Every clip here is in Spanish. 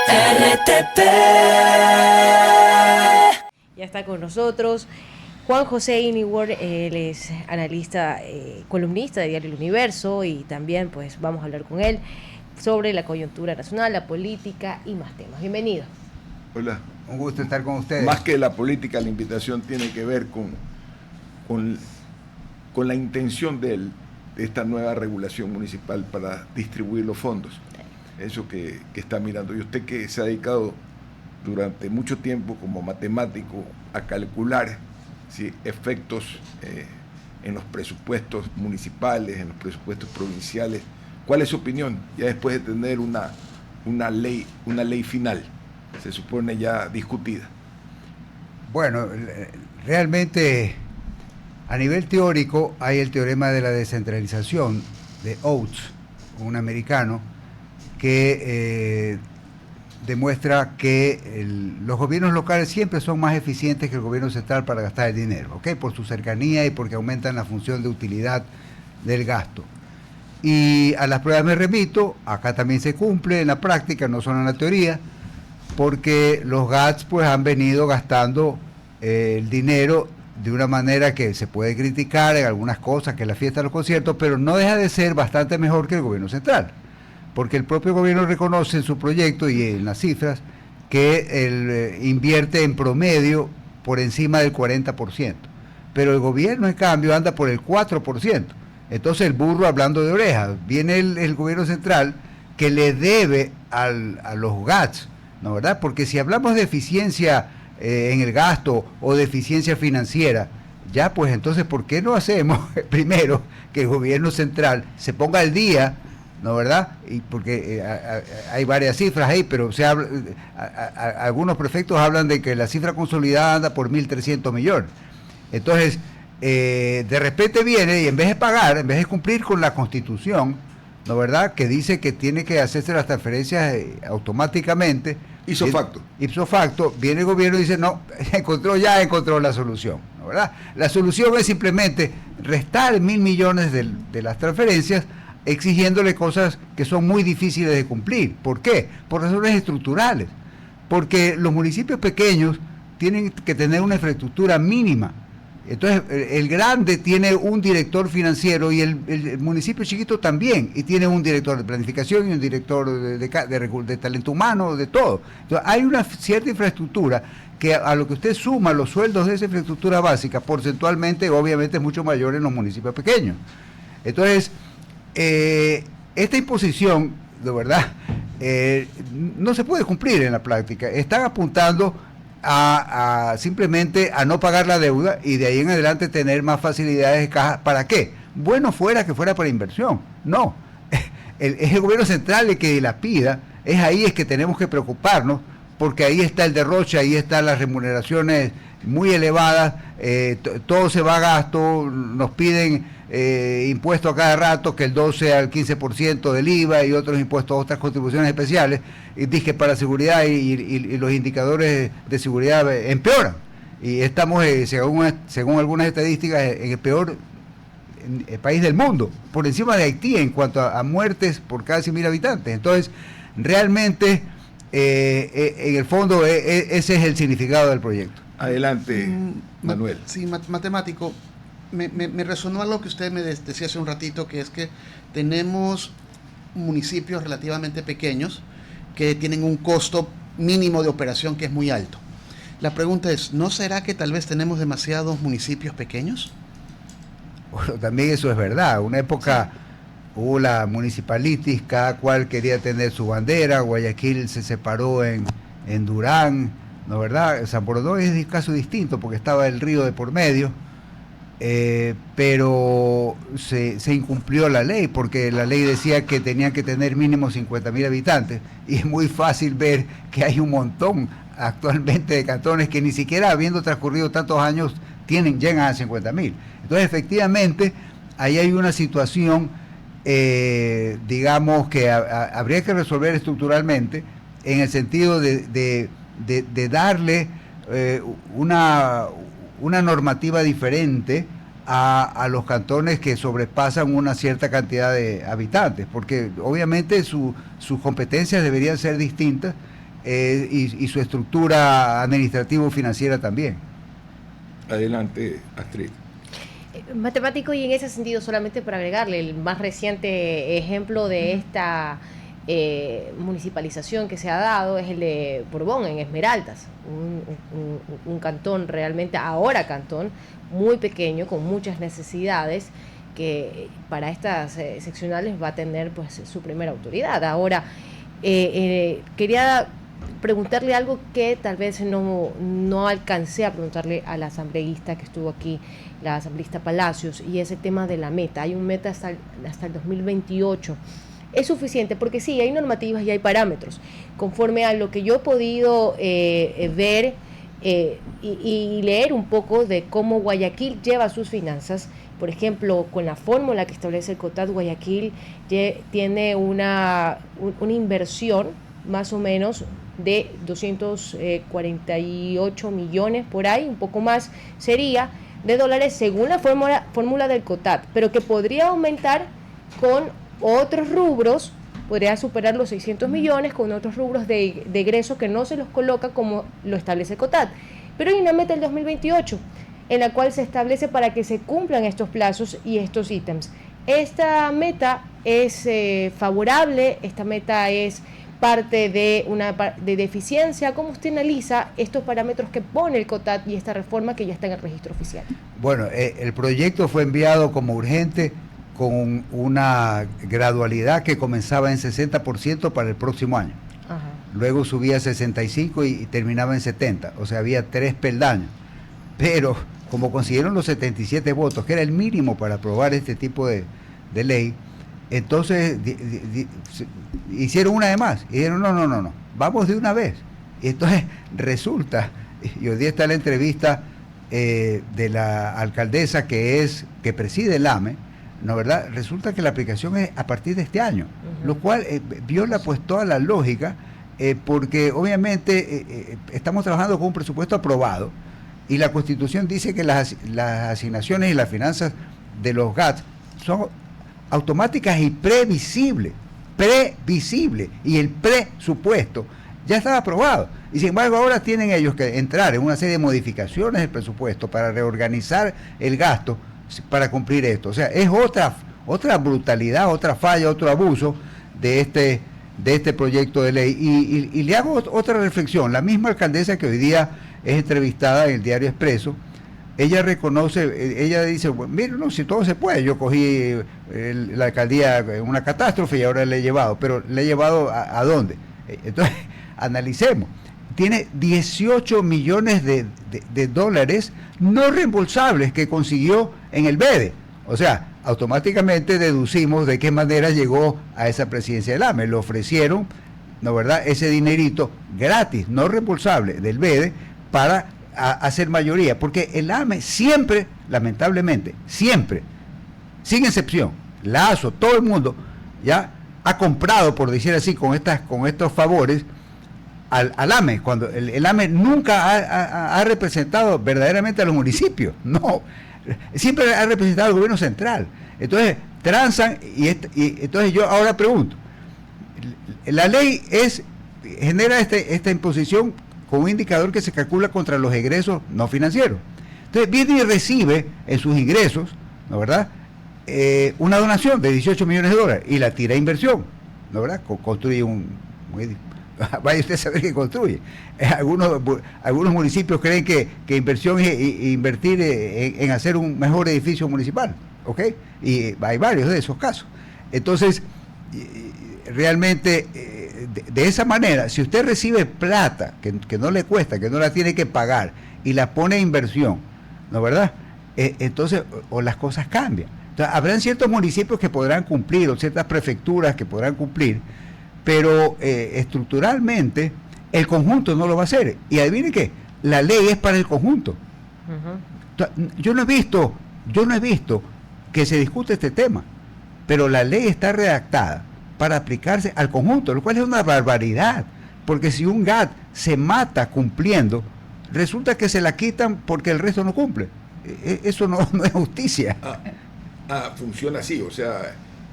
RTP. Ya está con nosotros Juan José Iniwer, él es analista, columnista de Diario El Universo, y también pues vamos a hablar con él sobre la coyuntura nacional, la política y más temas. Bienvenido. Hola. Un gusto estar con ustedes. Más que la política, la invitación tiene que ver con la intención de esta nueva regulación municipal para distribuir los fondos. Eso que está mirando. Y usted, que se ha dedicado durante mucho tiempo como matemático a calcular, ¿sí?, efectos en los presupuestos municipales, en los presupuestos provinciales, ¿cuál es su opinión ya después de tener una ley final, se supone ya discutida? Bueno, realmente a nivel teórico hay el teorema de la descentralización de Oates, un americano, que demuestra que los gobiernos locales siempre son más eficientes que el gobierno central para gastar el dinero, ¿ok? Por su cercanía y porque aumentan la función de utilidad del gasto. Y a las pruebas me remito, acá también se cumple en la práctica, no solo en la teoría, porque los GATS pues han venido gastando el dinero de una manera que se puede criticar en algunas cosas, que es la fiesta de los conciertos, pero no deja de ser bastante mejor que el gobierno central, porque el propio gobierno reconoce en su proyecto y en las cifras que invierte en promedio por encima del 40%, pero el gobierno en cambio anda por el 4%. Entonces el burro hablando de orejas, viene el gobierno central que le debe a los GATS, ¿no, verdad? Porque si hablamos de eficiencia en el gasto o de eficiencia financiera, ya pues entonces ¿por qué no hacemos primero que el gobierno central se ponga al día, ¿no, verdad? Y porque hay varias cifras ahí, pero se habla, algunos prefectos hablan de que la cifra consolidada anda por 1.300 millones. Entonces, de repente viene y en vez de pagar, en vez de cumplir con la Constitución, ¿no, verdad?, que dice que tiene que hacerse las transferencias automáticamente. Ipso facto, viene el gobierno y dice, no, encontró la solución, ¿no, verdad? La solución es simplemente restar 1.000 millones de las transferencias, exigiéndole cosas que son muy difíciles de cumplir. ¿Por qué? Por razones estructurales. Porque los municipios pequeños tienen que tener una infraestructura mínima. Entonces, el grande tiene un director financiero y el municipio chiquito también, y tiene un director de planificación y un director de talento humano, de todo. Entonces, hay una cierta infraestructura que a lo que usted suma los sueldos de esa infraestructura básica, porcentualmente, obviamente, es mucho mayor en los municipios pequeños. Entonces, esta imposición, de verdad, no se puede cumplir en la práctica. Están apuntando simplemente a no pagar la deuda y de ahí en adelante tener más facilidades de caja. ¿Para qué? Bueno fuera que fuera para inversión. No, es el gobierno central el que la pida, es que tenemos que preocuparnos, porque ahí está el derroche, ahí están las remuneraciones muy elevadas, todo se va a gasto, nos piden impuestos a cada rato, que el 12 al 15% del IVA y otros impuestos, otras contribuciones especiales, y dije para seguridad y los indicadores de seguridad empeoran. Y estamos, según algunas estadísticas, en el peor país del mundo, por encima de Haití en cuanto a muertes por cada 100.000 habitantes. Entonces, realmente, en el fondo, ese es el significado del proyecto. Adelante, Manuel. Sí, matemático. Me resonó algo que usted me decía hace un ratito, que es que tenemos municipios relativamente pequeños que tienen un costo mínimo de operación que es muy alto. La pregunta es, ¿no será que tal vez tenemos demasiados municipios pequeños? Bueno, también eso es verdad. Una época hubo la municipalitis, cada cual quería tener su bandera. Guayaquil se separó en Durán, ¿no, verdad? San Borondón es un caso distinto porque estaba el río de por medio. Pero se incumplió la ley, porque la ley decía que tenían que tener mínimo 50.000 habitantes, y es muy fácil ver que hay un montón actualmente de cantones que ni siquiera habiendo transcurrido tantos años llegan a 50.000. Entonces, efectivamente, ahí hay una situación, digamos, que habría que resolver estructuralmente, en el sentido de darle una normativa diferente a los cantones que sobrepasan una cierta cantidad de habitantes, porque obviamente sus competencias deberían ser distintas y su estructura administrativo-financiera también. Adelante, Astrid. Matemático, y en ese sentido, solamente para agregarle, el más reciente ejemplo de esta municipalización que se ha dado es el de Borbón, en Esmeraldas, un cantón realmente, ahora cantón, muy pequeño, con muchas necesidades, que para estas seccionales va a tener pues su primera autoridad. Ahora, quería preguntarle algo que tal vez no alcancé a preguntarle a la asambleísta que estuvo aquí, la asambleísta Palacios, y es el tema de la meta. Hay un meta hasta el 2028. ¿Es suficiente? Porque sí, hay normativas y hay parámetros. Conforme a lo que yo he podido ver y leer un poco de cómo Guayaquil lleva sus finanzas, por ejemplo, con la fórmula que establece el COTAD, Guayaquil tiene una inversión más o menos de 248 millones, por ahí, un poco más sería, de dólares según la fórmula del COTAD, pero que podría aumentar con otros rubros, podría superar los 600 millones con otros rubros de egreso que no se los coloca como lo establece el COTAD. Pero hay una meta del 2028 en la cual se establece para que se cumplan estos plazos y estos ítems. Esta meta es favorable, esta meta es parte de deficiencia. ¿Cómo usted analiza estos parámetros que pone el COTAD y esta reforma que ya está en el registro oficial? Bueno, el proyecto fue enviado como urgente con una gradualidad que comenzaba en 60% para el próximo año. Ajá. Luego subía a 65% y terminaba en 70%, o sea, había 3 peldaños. Pero como consiguieron los 77 votos, que era el mínimo para aprobar este tipo de ley, entonces hicieron una de más y dijeron no, vamos de una vez. Y entonces resulta, y hoy día está la entrevista de la alcaldesa que preside el AME, ¿no, verdad? Resulta que la aplicación es a partir de este año, lo cual viola pues toda la lógica, porque obviamente estamos trabajando con un presupuesto aprobado y la Constitución dice que las asignaciones y las finanzas de los GAT son automáticas y previsibles, y el presupuesto ya estaba aprobado, y sin embargo ahora tienen ellos que entrar en una serie de modificaciones del presupuesto para reorganizar el gasto para cumplir esto. O sea, es otra brutalidad, otra falla, otro abuso de este proyecto de ley. Y le hago otra reflexión. La misma alcaldesa que hoy día es entrevistada en el Diario Expreso, ella reconoce, ella dice, bueno, mire, no, si todo se puede, yo cogí la alcaldía en una catástrofe y ahora le he llevado, pero le he llevado ¿a dónde? Entonces, analicemos. Tiene 18 millones de dólares no reembolsables que consiguió en el BEDE. O sea, automáticamente deducimos de qué manera llegó a esa presidencia del AME. Le ofrecieron, ¿no, verdad?, ese dinerito gratis, no reembolsable del BEDE para hacer mayoría, porque el AME siempre, lamentablemente, siempre, sin excepción, Lazo, todo el mundo ya ha comprado, por decir así, con estos favores al AME, cuando el AME nunca ha representado verdaderamente a los municipios, no, siempre ha representado al gobierno central. Entonces transan y entonces yo ahora pregunto, la ley genera esta imposición con un indicador que se calcula contra los egresos no financieros. Entonces viene y recibe en sus ingresos, ¿no, verdad?, una donación de 18 millones de dólares y la tira a inversión, ¿no, verdad? Construye vaya usted a saber qué construye. Algunos municipios creen que inversión es invertir en hacer un mejor edificio municipal, ¿ok? Y hay varios de esos casos. Entonces, realmente, de esa manera, si usted recibe plata que no le cuesta, que no la tiene que pagar, y la pone a inversión, ¿no, verdad? Entonces, o las cosas cambian. Entonces, habrán ciertos municipios que podrán cumplir, o ciertas prefecturas que podrán cumplir, pero estructuralmente el conjunto no lo va a hacer. Y adivine qué, la ley es para el conjunto. Uh-huh. Yo no he visto que se discute este tema, pero la ley está redactada para aplicarse al conjunto, lo cual es una barbaridad, porque si un GAT se mata cumpliendo, resulta que se la quitan porque el resto no cumple. Eso no es justicia. Funciona así, o sea,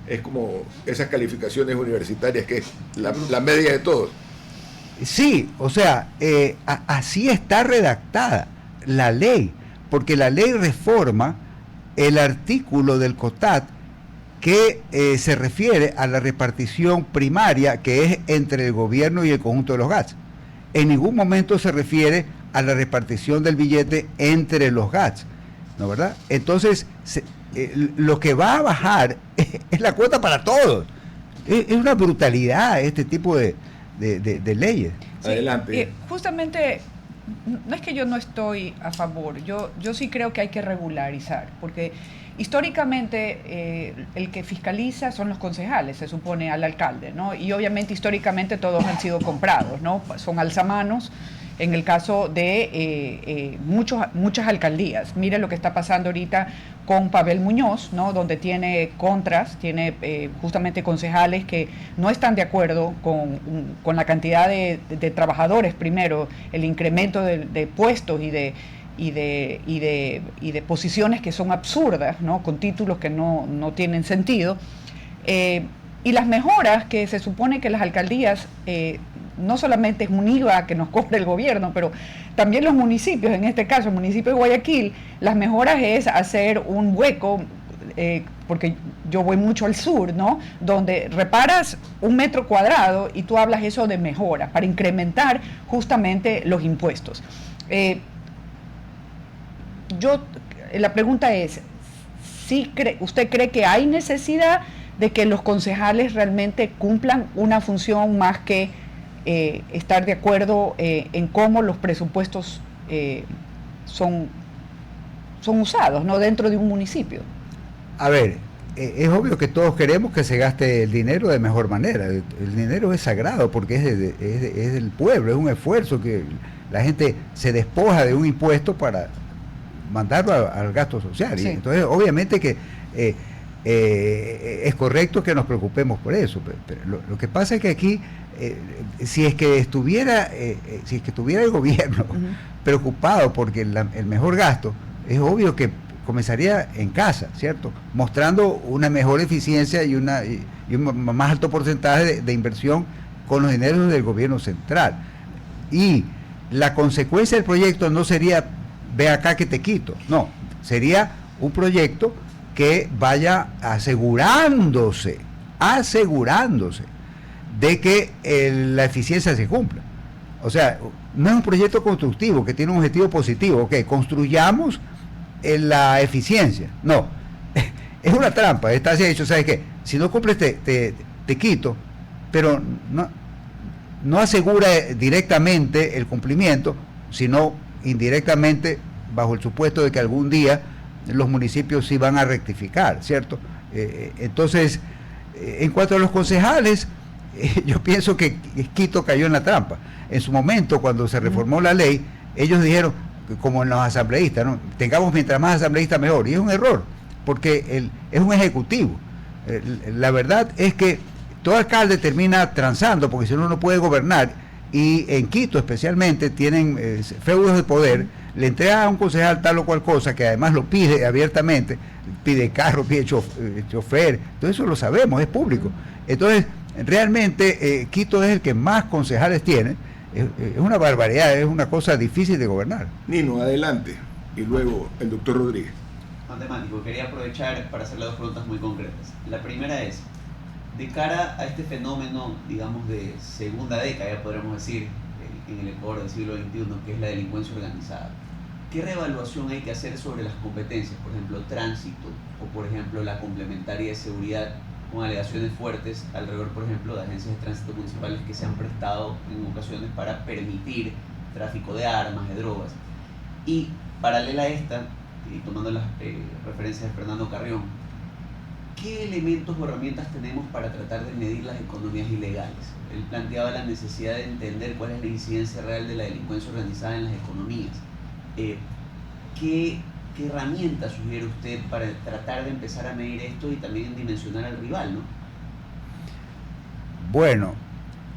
es como esas calificaciones universitarias que es la media de todos. Sí, o sea, así está redactada la ley, porque la ley reforma el artículo del COTAT que se refiere a la repartición primaria que es entre el gobierno y el conjunto de los GATS. En ningún momento se refiere a la repartición del billete entre los GATS, ¿no verdad? Entonces, lo que va a bajar es la cuota para todos. Es una brutalidad este tipo de leyes. Sí, Adelante. Justamente, no es que yo no estoy a favor, yo sí creo que hay que regularizar, porque históricamente el que fiscaliza son los concejales, se supone, al alcalde, ¿no? Y obviamente históricamente todos han sido comprados, ¿no? Son alzamanos en el caso de muchas alcaldías. Mire lo que está pasando ahorita con Pavel Muñoz, ¿no? Donde tiene contras, tiene justamente concejales que no están de acuerdo con la cantidad de trabajadores, primero, el incremento de puestos y de posiciones que son absurdas, ¿no? Con títulos que no tienen sentido. Y las mejoras que se supone que las alcaldías, no solamente es un IVA que nos cobra el gobierno, pero también los municipios, en este caso el municipio de Guayaquil, las mejoras es hacer un hueco, porque yo voy mucho al sur, ¿no? Donde reparas 1 metro cuadrado y tú hablas eso de mejoras para incrementar justamente los impuestos. La pregunta es, ¿usted cree que hay necesidad de que los concejales realmente cumplan una función más que estar de acuerdo en cómo los presupuestos son usados, ¿no? Dentro de un municipio? A ver, es obvio que todos queremos que se gaste el dinero de mejor manera. El dinero es sagrado porque es del pueblo, es un esfuerzo que la gente se despoja de un impuesto para mandarlo al gasto social. Sí. Entonces, obviamente que es correcto que nos preocupemos por eso, pero lo que pasa es que aquí, si es que estuviera el gobierno preocupado porque el mejor gasto, es obvio que comenzaría en casa, ¿cierto? Mostrando una mejor eficiencia y un más alto porcentaje de inversión con los dineros del gobierno central. Y la consecuencia del proyecto no sería, ve acá que te quito, no, sería un proyecto que vaya asegurándose de que la eficiencia se cumpla. O sea, no es un proyecto constructivo que tiene un objetivo positivo, ok, construyamos la eficiencia. No, es una trampa, está así hecho, ¿sabes qué? Si no cumples te quito, pero no asegura directamente el cumplimiento, sino indirectamente bajo el supuesto de que algún día los municipios sí van a rectificar, ¿cierto? Entonces, en cuanto a los concejales, yo pienso que Quito cayó en la trampa. En su momento, cuando se reformó la ley, ellos dijeron, como en los asambleístas, ¿no? Tengamos mientras más asambleístas mejor, y es un error, porque es un ejecutivo. La verdad es que todo alcalde termina transando, porque si no puede gobernar, y en Quito especialmente tienen feudos de poder, le entrega a un concejal tal o cual cosa, que además lo pide abiertamente, pide carro, pide chofer, todo eso lo sabemos, es público. Entonces, realmente Quito es el que más concejales tiene, es una barbaridad, es una cosa difícil de gobernar. Nino, adelante, y luego el doctor Rodríguez. Matemático, quería aprovechar para hacerle 2 preguntas muy concretas. La primera es, de cara a este fenómeno, digamos, de segunda década, ya podríamos decir, en el Ecuador del siglo XXI, que es la delincuencia organizada, ¿qué reevaluación hay que hacer sobre las competencias? Por ejemplo, tránsito, o por ejemplo, la complementaria de seguridad, con alegaciones fuertes alrededor, por ejemplo, de agencias de tránsito municipales que se han prestado en ocasiones para permitir tráfico de armas, de drogas. Y paralela a esta, y tomando las referencias de Fernando Carrión, ¿qué elementos o herramientas tenemos para tratar de medir las economías ilegales? Él planteaba la necesidad de entender cuál es la incidencia real de la delincuencia organizada en las economías. ¿Qué herramientas sugiere usted para tratar de empezar a medir esto y también dimensionar al rival, ¿no? Bueno,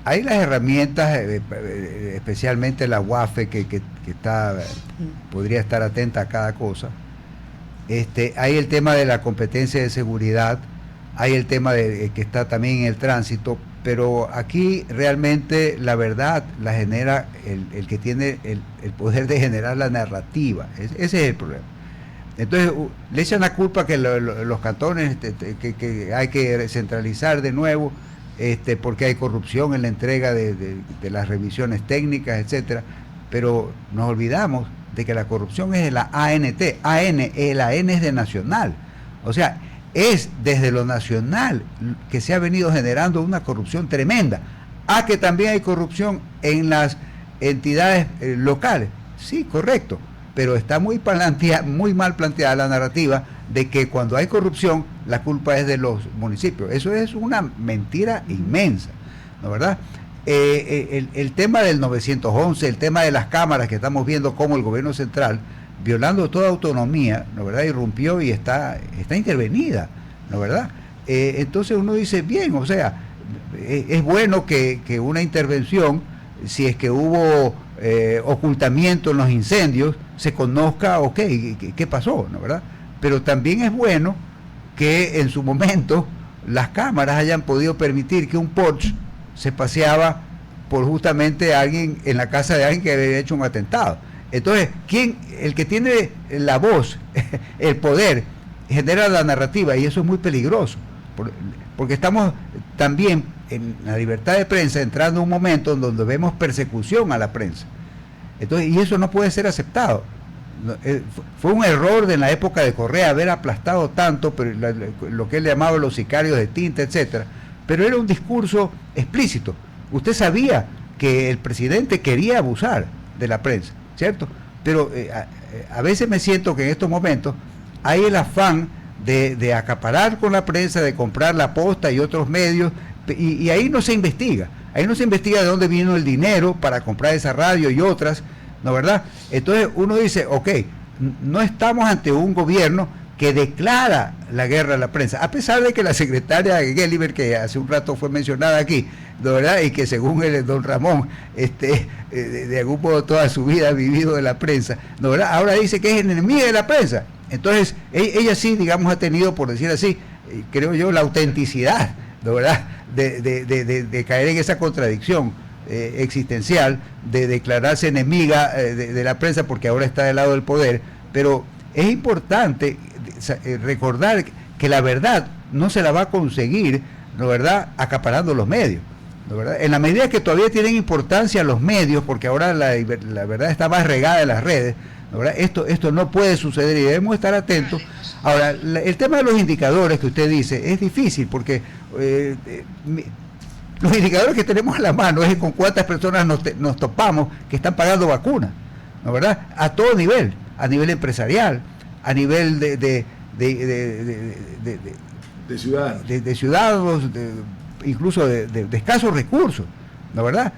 hay las herramientas, especialmente la UAFE, que podría estar atenta a cada cosa. Hay el tema de la competencia de seguridad, hay el tema que está también en el tránsito, pero aquí realmente la verdad la genera el que tiene el poder de generar la narrativa. Ese es el problema. Entonces le echan la culpa que los cantones que hay que centralizar de nuevo, porque hay corrupción en la entrega de las revisiones técnicas, etcétera, pero nos olvidamos de que la corrupción es de la ANT, la N es de nacional, o sea, es desde lo nacional que se ha venido generando una corrupción tremenda. Que también hay corrupción en las entidades locales, sí, correcto, pero está muy mal planteada la narrativa de que cuando hay corrupción la culpa es de los municipios. Eso es una mentira inmensa, ¿no, verdad? El tema del 911, el tema de las cámaras que estamos viendo cómo el gobierno central, violando toda autonomía, ¿no, verdad?, irrumpió y está intervenida, ¿no, verdad? Entonces uno dice, bien, o sea, es bueno que una intervención, si es que hubo ocultamiento en los incendios, se conozca, ok, qué pasó, ¿no, verdad? Pero también es bueno que en su momento las cámaras hayan podido permitir que un Porsche se paseaba por justamente alguien en la casa de alguien que había hecho un atentado. Entonces, el que tiene la voz, el poder, genera la narrativa, y eso es muy peligroso, porque estamos también en la libertad de prensa entrando en un momento en donde vemos persecución a la prensa. Entonces, y eso no puede ser aceptado. Fue un error en la época de Correa haber aplastado tanto, pero lo que él llamaba los sicarios de tinta, etcétera, pero era un discurso explícito. Usted sabía que el presidente quería abusar de la prensa, ¿cierto? Pero a veces me siento que en estos momentos hay el afán de acaparar con la prensa, de comprar La Posta y otros medios, y ahí no se investiga. Ahí no se investiga de dónde vino el dinero para comprar esa radio y otras, ¿no, verdad? Entonces uno dice, ok, no estamos ante un gobierno que declara la guerra a la prensa, a pesar de que la secretaria Gelliver, que hace un rato fue mencionada aquí, ¿no, verdad?, y que según el don Ramón, de algún modo toda su vida ha vivido de la prensa, ¿no, verdad?, ahora dice que es enemiga de la prensa. Entonces ella sí, digamos, ha tenido, por decir así, creo yo, la autenticidad, ¿no, verdad?, de caer en esa contradicción existencial, de declararse enemiga de la prensa porque ahora está del lado del poder. Pero es importante recordar que la verdad no se la va a conseguir, ¿no, verdad?, acaparando los medios, ¿no, verdad? En la medida que todavía tienen importancia los medios, porque ahora la verdad está más regada en las redes, ¿no, verdad? Esto no puede suceder y debemos estar atentos. Ahora, el tema de los indicadores que usted dice es difícil porque los indicadores que tenemos a la mano es con cuántas personas nos topamos que están pagando vacunas, ¿no, verdad?, a todo nivel, a nivel empresarial, a nivel de ciudadanos, incluso de escasos recursos, ¿no, verdad?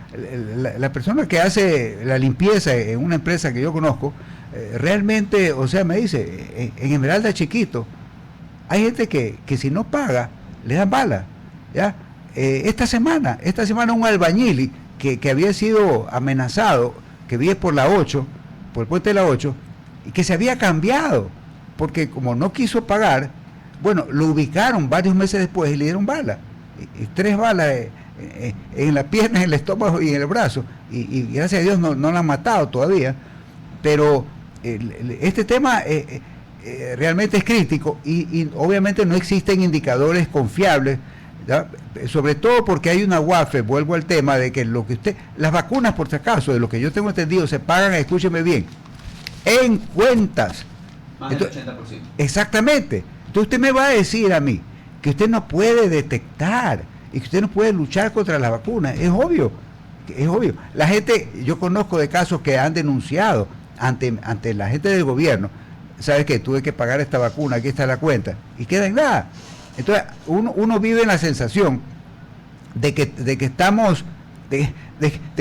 La persona que hace la limpieza en una empresa que yo conozco, realmente, o sea, me dice, en Esmeralda Chiquito, hay gente que si no paga, le dan bala, ¿ya? Esta semana un albañil que había sido amenazado, que vive por la 8, por el puente de la 8, y que se había cambiado, porque como no quiso pagar, bueno, lo ubicaron varios meses después y le dieron balas, 3 balas en las piernas, en el estómago y en el brazo, y gracias a Dios no la han matado todavía, pero este tema realmente es crítico y obviamente no existen indicadores confiables, ¿ya? Sobre todo porque hay una UAFE, vuelvo al tema de que las vacunas, por si acaso, de lo que yo tengo entendido, se pagan, escúcheme bien, en cuentas. Más del 80%. Exactamente. Entonces usted me va a decir a mí que usted no puede detectar y que usted no puede luchar contra la vacuna. Es obvio. La gente, yo conozco de casos que han denunciado ante la gente del gobierno, ¿sabes qué? Tuve que pagar esta vacuna, aquí está la cuenta, y queda en nada. Entonces uno vive en la sensación de que estamos, de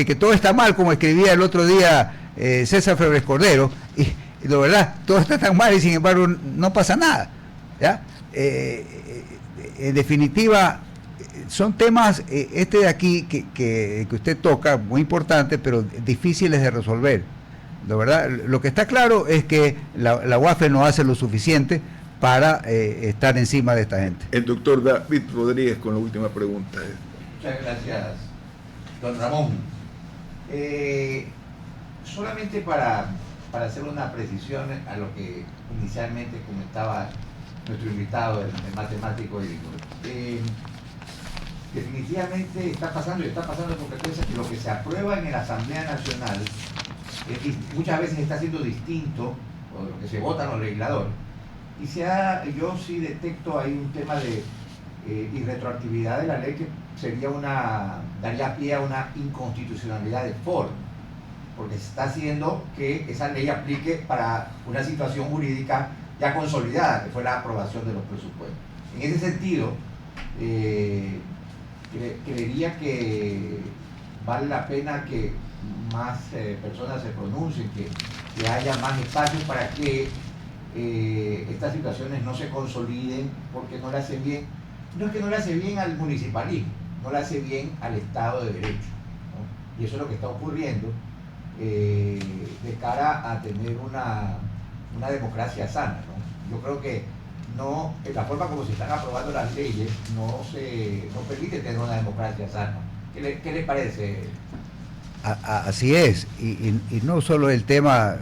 que todo está mal, como escribía el otro día César Febres Cordero, y de verdad, todo está tan mal y sin embargo no pasa nada, ¿ya? En definitiva, son temas, de aquí que usted toca, muy importantes, pero difíciles de resolver, de verdad. Lo que está claro es que la UAFE no hace lo suficiente para estar encima de esta gente. El doctor David Rodríguez con la última pregunta. Muchas gracias, don Ramón. Solamente para hacer una precisión a lo que inicialmente comentaba nuestro invitado, el matemático Igor. Definitivamente está pasando con frecuencia que lo que se aprueba en la Asamblea Nacional muchas veces está siendo distinto o de lo que se vota en los legisladores. Y yo sí detecto ahí un tema de irretroactividad de la ley que daría pie a una inconstitucionalidad de forma, porque se está haciendo que esa ley aplique para una situación jurídica ya consolidada, que fue la aprobación de los presupuestos. En ese sentido, creería que vale la pena que más personas se pronuncien, que haya más espacios para que estas situaciones no se consoliden, porque no le hace bien, no es que no le hace bien al municipalismo, no le hace bien al Estado de Derecho, ¿no? Y eso es lo que está ocurriendo de cara a tener una democracia sana, ¿no? Yo creo que la forma como se están aprobando las leyes no permite tener una democracia sana. ¿Qué le parece? Así es, y no solo el tema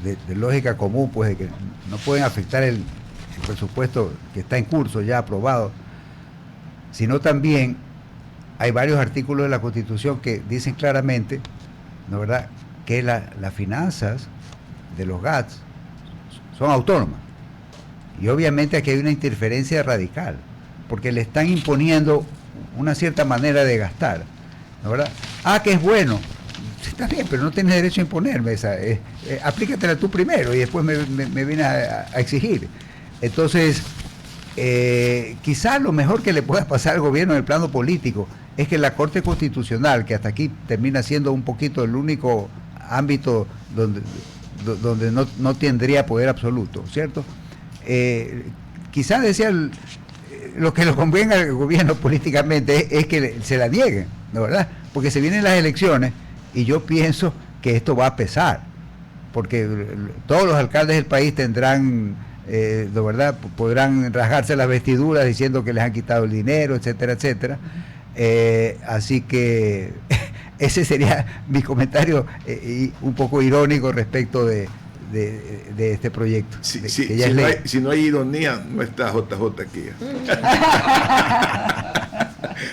de lógica común, pues de que no pueden afectar el presupuesto que está en curso, ya aprobado, sino también hay varios artículos de la Constitución que dicen claramente, ¿no verdad?, que las finanzas de los GATS son autónomas. Y obviamente aquí hay una interferencia radical, porque le están imponiendo una cierta manera de gastar, ¿no verdad? Que es bueno. Está bien, pero no tienes derecho a imponerme esa. Aplícatela tú primero y después me vienes a exigir. Entonces, quizás lo mejor que le pueda pasar al gobierno en el plano político es que la Corte Constitucional, que hasta aquí termina siendo un poquito el único ámbito donde no tendría poder absoluto, ¿cierto? Quizás decía lo que le convenga al gobierno políticamente es que se la nieguen, ¿no verdad? Porque se vienen las elecciones y yo pienso que esto va a pesar, porque todos los alcaldes del país tendrán, ¿no verdad?, podrán rasgarse las vestiduras diciendo que les han quitado el dinero, etcétera, etcétera. Así que ese sería mi comentario un poco irónico respecto de este proyecto. Si no hay ironía, no está JJ aquí.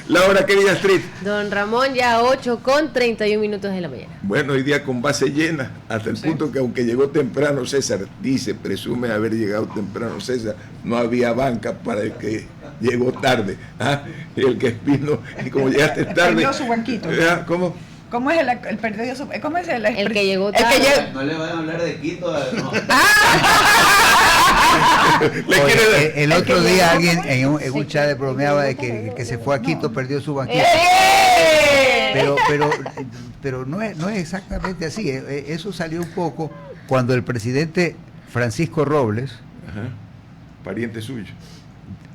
Laura, querida Astrid. Don Ramón, ya 8:31 de la mañana. Bueno, hoy día con base llena, hasta el punto que aunque llegó temprano César, presume haber llegado temprano César, no había banca para el que llegó tarde. Y el que vino, y como llegaste tarde... Perdió su banquito. ¿Cómo? ¿Cómo es el perdido su... ¿Cómo es el que llegó tarde? No le van a hablar de Quito. No. Oye, el otro día alguien en un chat bromeaba de que el que se fue a Quito perdió su banquito. Pero no es exactamente así. Eso salió un poco cuando el presidente Francisco Robles, pariente suyo,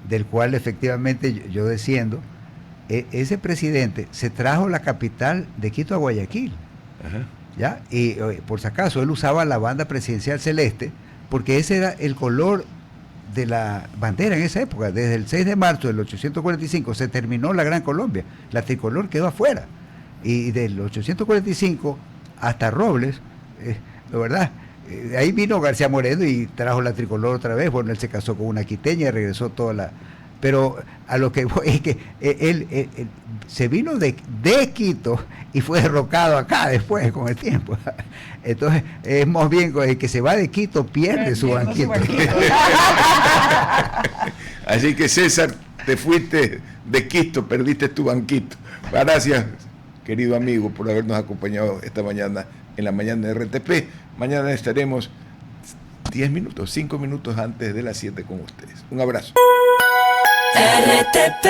del cual efectivamente yo desciendo, ese presidente se trajo la capital de Quito a Guayaquil. ¿Ya? Y por si acaso él usaba la banda presidencial celeste porque ese era el color de la bandera en esa época. Desde el 6 de marzo del 845 se terminó la Gran Colombia, la tricolor quedó afuera, y del 845 hasta Robles, la verdad, ahí vino García Moreno y trajo la tricolor otra vez. Bueno, él se casó con una quiteña y regresó toda la... Pero a lo que voy es que él se vino de Quito y fue derrocado acá después con el tiempo. Entonces es más bien el que se va de Quito pierde su banquito. Así que César, te fuiste de Quito, perdiste tu banquito. Gracias, querido amigo, por habernos acompañado esta mañana en la mañana de RTP. Mañana estaremos 5 minutos antes de las 7 con ustedes. Un abrazo. RTP